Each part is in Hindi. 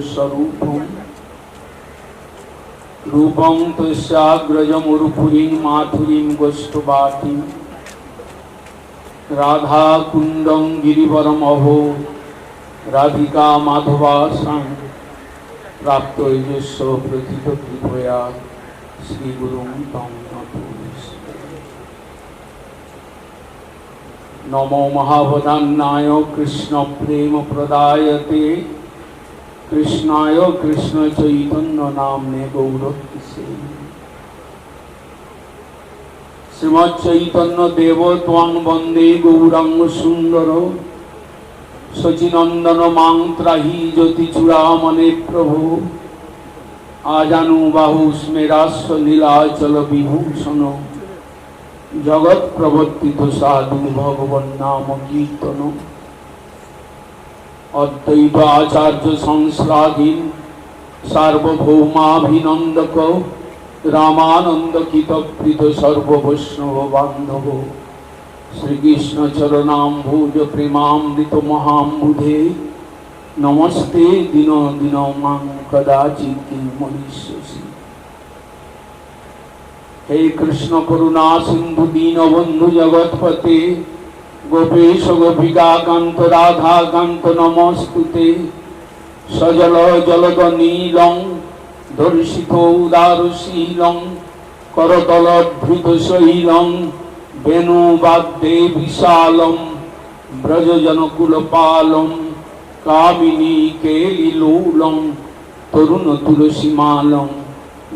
स्वरूपम रूपं तस्याग्रजमुरुपुरीं माथुरीं गोष्ठवाटीं राधा कुंडं गिरिवरम अहो राधिका माधवासां प्राप्त यशस्व प्रथित कृपया श्री गुरुं तं नमो महावदान्नाय कृष्ण प्रेम प्रदायते कृष्णाय कृष्ण चैतन्य नामने गौरक्से श्रीमद् चैतन्य देव त्वां वंदे गौरांग सुंदर सचिनंदन मां त्राहि ज्योति चूड़ामणे प्रभु आजानुबाहु स्मेरास्व नीलाचल विभूषण जगत प्रवर्तित साधु भगवन् नाम कीर्तन अद्वैत आचार्य संश्लाघीन सार्वभौमाभिनंदक रामानंद कितप्रीत सर्व वैष्णव बांधव श्रीकृष्ण चरणाम्भुज प्रेमामृत महाम्बुधे नमस्ते दिन दिन मां कदाचित् मनिष्यसि। हे कृष्ण करुणा सिंधु दीनबंधु जगत्पते गोपेश गोपिका कांत राधा कांत नमस्तुते सजल जलद नीलं दर्शित उदारशीलं करतल धृत शैलं वेणुवाद्ये विशालं व्रजजनकुलपालं कामिनी केलिलोलं तरुण तुलसीमालं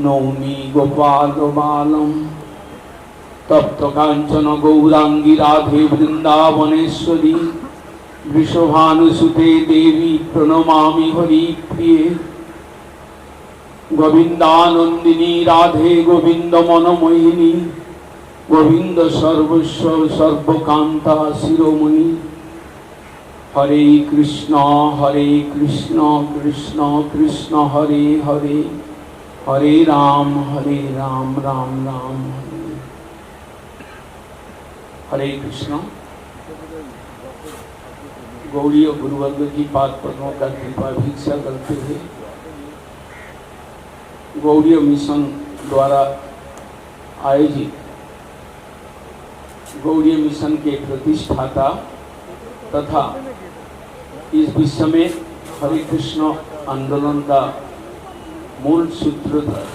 नौमी गोपाल बालम तप्त कांचन गौरांगी राधे वृंदावनेश्वरी वृषभानुसुते देवी प्रणमामि हरिप्रिये गोविंदानंदिनी राधे गोविंद मनमोहिनी गोविंद सर्वस्व सर्वकांता शिरोमणि हरे कृष्ण कृष्ण कृष्ण हरे हरे हरे राम राम राम हरे कृष्ण। गौड़ीय गुरुवर्ग की पाद पद्मों का कृपा भिक्षा करते हुए गौड़ीय मिशन द्वारा आयोजित गौड़ीय मिशन के प्रतिष्ठाता तथा इस विश्व में हरे कृष्ण आंदोलन का मूल सूत्रधार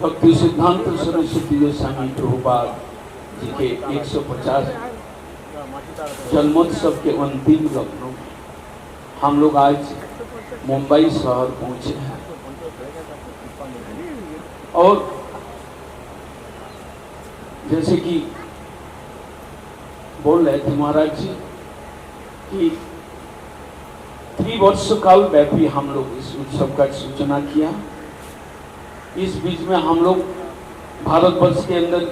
भक्ति सिद्धांत सरस्वती गोस्वामी प्रभुपाद जी के 150 जन्मोत्सव के अंतिम लग्नों में हम लोग आज मुंबई शहर पहुंचे हैं और जैसे कि बोल रहे थे महाराज जी कि 3 वर्ष काल व्यापी हम लोग इस उत्सव का सूचना किया। इस बीच में हम लोग भारतवर्ष के अंदर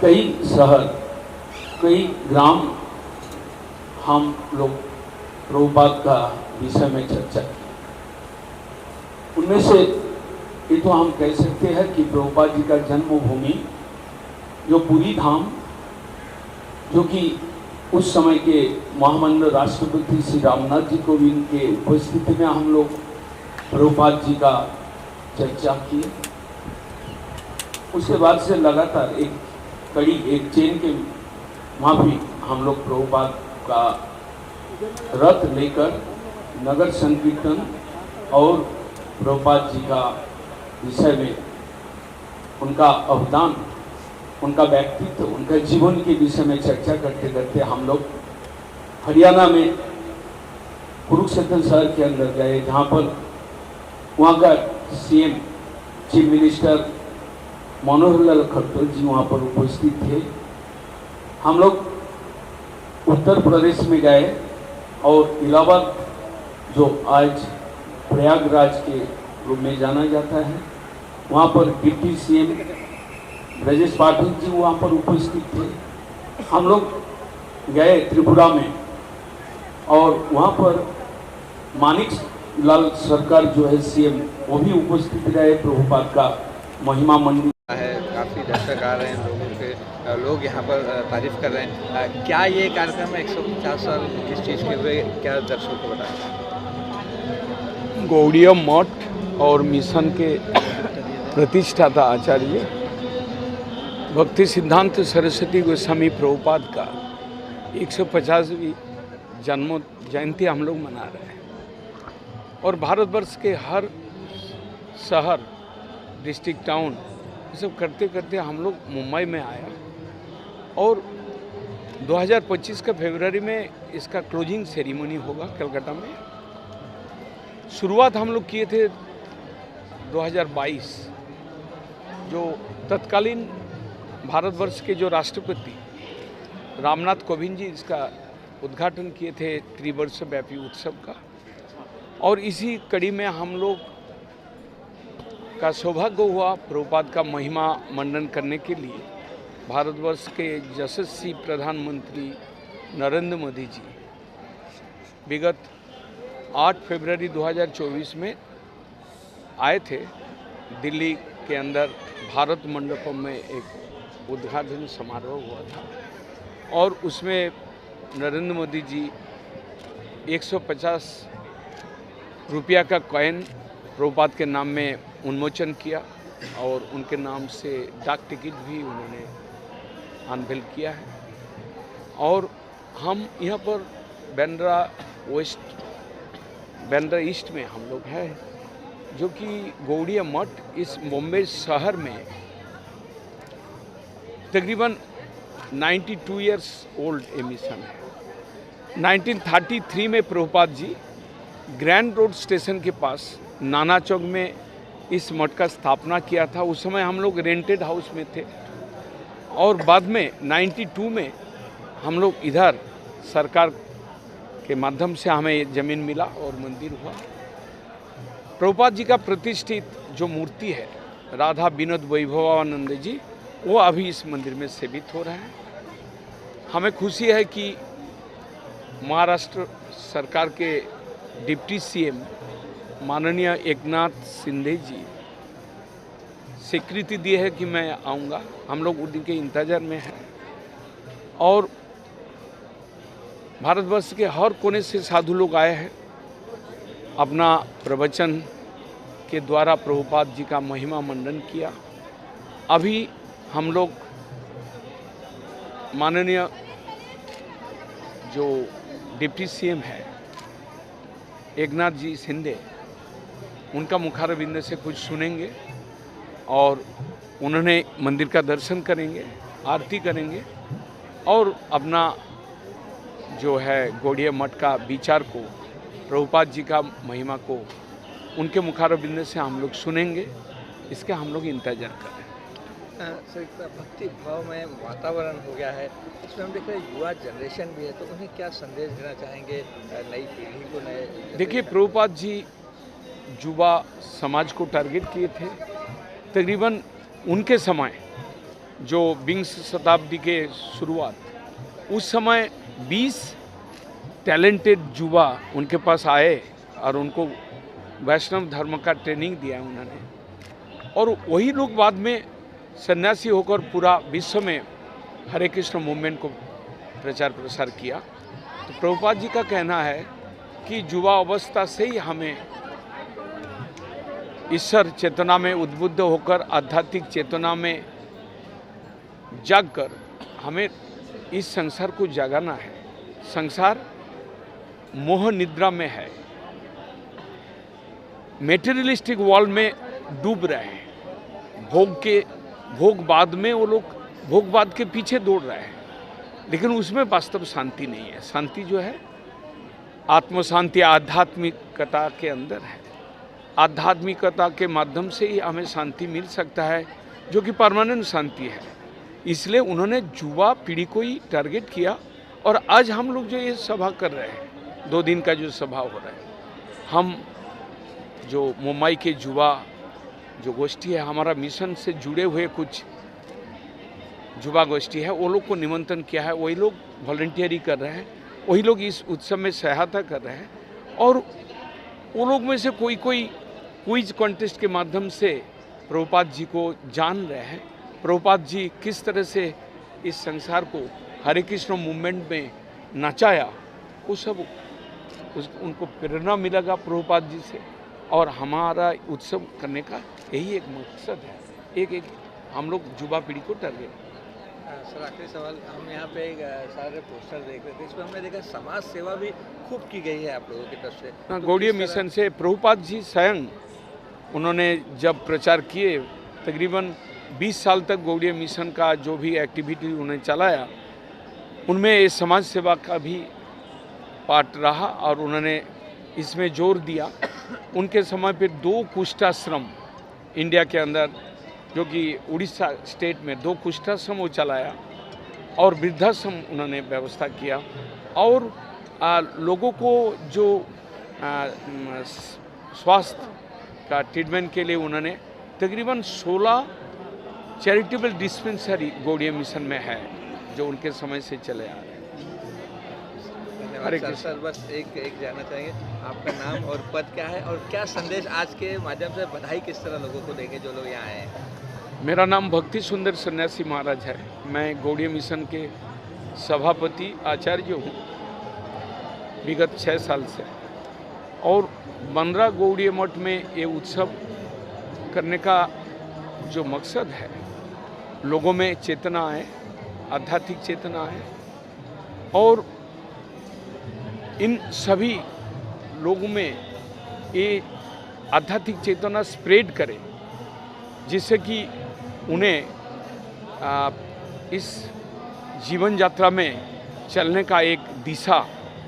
कई शहर कई ग्राम हम लोग प्रभुपाद का विषय में चर्चा की। उनमें से ये तो हम कह सकते हैं कि प्रभुपाद जी का जन्मभूमि जो पुरी धाम जो कि उस समय के महामंडल राष्ट्रपति श्री रामनाथ जी कोविंद के उपस्थिति में हम लोग प्रभुपाद जी का चर्चा किए। उसके बाद से लगातार एक कड़ी एक चेन के वहाँ भी हम लोग प्रभुपाद का रथ लेकर नगर संकीर्तन और प्रभुपाद जी का विषय में उनका अवदान उनका व्यक्तित्व उनका जीवन के विषय में चर्चा करते करते हम लोग हरियाणा में कुरुक्षेत्र शहर के अंदर गए जहाँ पर वहाँ का CM chief minister Manohar Lal Khattar जी वहाँ पर उपस्थित थे। हम लोग उत्तर प्रदेश में गए और इलाहाबाद जो आज प्रयागराज के रूप में जाना जाता है वहाँ पर डिप्टी सीएम ब्रजेश पाठक जी वहाँ पर उपस्थित थे। हम लोग गए त्रिपुरा में और वहाँ पर मानिक लाल सरकार जो है सीएम वो भी उपस्थित रहे। प्रभुपाद का महिमा मंदिर है, काफ़ी दर्शक आ रहे हैं, लोगों के लोग यहाँ पर तारीफ कर रहे हैं। क्या ये कार्यक्रम 150 साल किस चीज़ के हुए क्या दर्शकों को बताएं? गौड़ीय मठ और मिशन के प्रतिष्ठाता आचार्य भक्ति सिद्धांत सरस्वती गोस्वामी प्रभुपाद का 150वीं जन्म जयंती हम लोग मना रहे हैं। और भारतवर्ष के हर शहर, डिस्ट्रिक्ट, टाउन ये सब करते करते हम लोग मुंबई में आया और 2025 का फरवरी में इसका क्लोजिंग सेरेमनी होगा कलकत्ता में। शुरुआत हम लोग किए थे 2022, जो तत्कालीन भारतवर्ष के जो राष्ट्रपति रामनाथ कोविंद जी इसका उद्घाटन किए थे त्रिवर्ष व्यापी उत्सव का। और इसी कड़ी में हम लोग का सौभाग्य हुआ प्रभुपाद का महिमा मंडन करने के लिए भारतवर्ष के यशस्वी प्रधानमंत्री नरेंद्र मोदी जी विगत 8 फरवरी 2024 में आए थे। दिल्ली के अंदर भारत मंडपम में एक उद्घाटन समारोह हुआ था और उसमें नरेंद्र मोदी जी 150 रुपया का कॉइन प्रभुपाद के नाम में उन्मोचन किया और उनके नाम से डाक टिकट भी उन्होंने अनवेल किया है। और हम यहाँ पर बांद्रा ईस्ट में हम लोग हैं, जो कि गौड़ीय मठ इस मुंबई शहर में तकरीबन 92 इयर्स ओल्ड मिशन है। 1933 में Prabhupada ji grand road station के पास नाना चौक में इस मठ का स्थापना किया था। उस समय हम लोग रेंटेड हाउस में थे और बाद में 92 में हम लोग इधर सरकार के माध्यम से हमें ज़मीन मिला और मंदिर हुआ। प्रभुपाद जी का प्रतिष्ठित जो मूर्ति है राधा विनोद वैभवानंद जी, वो अभी इस मंदिर में सेवित हो रहा है। हमें खुशी है कि महाराष्ट्र सरकार के डिप्टी सीएम माननीय एकनाथ शिंदे जी स्वीकृति दिए है कि मैं आऊँगा। हम लोग उनके इंतजार में हैं और भारतवर्ष के हर कोने से साधु लोग आए हैं। अपना प्रवचन के द्वारा प्रभुपाद जी का महिमा मंडन किया। अभी हम लोग माननीय जो डिप्टी सीएम है एकनाथ जी शिंदे, उनका मुखारबिंद से कुछ सुनेंगे और उन्होंने मंदिर का दर्शन करेंगे, आरती करेंगे और अपना जो है गौड़ीय मठ का विचार को, प्रभुपाद जी का महिमा को उनके मुखारबिंद से हम लोग सुनेंगे। इसका हम लोग इंतजार कर रहे हैं। सर, भक्ति भाव में वातावरण हो गया है, इसमें हम देख रहे हैं युवा जनरेशन भी है, तो उन्हें क्या संदेश देना चाहेंगे नई पीढ़ी को? देखिए, प्रभुपाद जी युवा समाज को टारगेट किए थे। तकरीबन उनके समय जो 20 शताब्दी के शुरुआत, उस समय 20 टैलेंटेड युवा उनके पास आए और उनको वैष्णव धर्म का ट्रेनिंग दिया उन्होंने। और वही लोग बाद में सन्यासी होकर पूरा विश्व में हरे कृष्ण मूवमेंट को प्रचार प्रसार किया। तो प्रभुपाद जी का कहना है कि युवा अवस्था से ही हमें ईश्वर चेतना में उद्बुद्ध होकर आध्यात्मिक चेतना में जागकर हमें इस संसार को जगाना है। संसार मोह निद्रा में है, मेटेरियलिस्टिक वर्ल्ड में डूब रहे हैं। भोगवाद में वो लोग भोगवाद के पीछे दौड़ रहे हैं, लेकिन उसमें वास्तव शांति नहीं है। शांति जो है आत्म शांति आध्यात्मिकता के अंदर है। आध्यात्मिकता के माध्यम से ही हमें शांति मिल सकता है, जो कि परमानेंट शांति है। इसलिए उन्होंने युवा पीढ़ी को ही टारगेट किया। और आज हम लोग जो ये सभा कर रहे हैं, 2 दिन का जो सभा हो रहा है, हम जो मुंबई के युवा जो गोष्ठी है, हमारा मिशन से जुड़े हुए कुछ युवा गोष्ठी है, वो लोग को निमंत्रण किया है। वही लोग वॉलंटियरी कर रहे हैं, वही लोग इस उत्सव में सहायता कर रहे हैं। और वो लोग में से कोई क्विज कॉन्टेस्ट के माध्यम से प्रभुपाद जी को जान रहे हैं। प्रभुपाद जी किस तरह से इस संसार को हरे कृष्ण मूवमेंट में नचाया, वो सब उनको प्रेरणा मिलेगा प्रभुपाद जी से। और हमारा उत्सव करने का यही एक मकसद है। एक हम लोग युवा पीढ़ी को टारगेट। सर आखिरी सवाल, हम यहाँ पे एक सारे पोस्टर देख रहे थे, इसमें हमने देखा समाज सेवा भी खूब की गई है आप लोगों की तरफ से। तो गौड़ीय किस तरह- मिशन से प्रभुपाद जी स्वयं उन्होंने जब प्रचार किए, तकरीबन 20 साल तक गौड़ीय मिशन का जो भी एक्टिविटी उन्होंने चलाया, उनमें ये समाज सेवा का भी पार्ट रहा और उन्होंने इसमें जोर दिया। उनके समय पे 2 कुष्ठाश्रम इंडिया के अंदर, जो कि उड़ीसा स्टेट में 2 कुष्ठाश्रम वो चलाया और वृद्धाश्रम उन्होंने व्यवस्था किया। और लोगों को जो स्वास्थ्य का ट्रीटमेंट के लिए उन्होंने तकरीबन 16 चैरिटेबल डिस्पेंसरी गौड़ीय मिशन में है, जो उनके समय से चले आ रहे हैं। धन्यवाद सर। सर बस एक जानना चाहेंगे, आपका नाम और पद क्या है और क्या संदेश आज के माध्यम से बधाई किस तरह लोगों को देंगे जो लोग यहाँ आए हैं? मेरा नाम भक्ति सुंदर सन्यासी महाराज है। मैं गौड़ीय मिशन के सभापति आचार्य हूँ विगत 6 साल से। और 15 गौड़ीय मठ में ये उत्सव करने का जो मकसद है, लोगों में चेतना है, आध्यात्मिक चेतना है और इन सभी लोगों में ये आध्यात्मिक चेतना स्प्रेड करे, जिससे कि उन्हें इस जीवन यात्रा में चलने का एक दिशा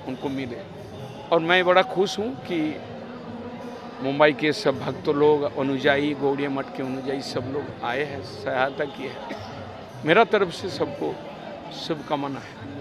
उनको मिले। और मैं बड़ा खुश हूँ कि मुंबई के सब भक्त लोग, अनुयायी, गौड़ीय मठ के अनुयायी सब लोग आए हैं, सहायता की है। मेरा तरफ से सबको शुभकामना है।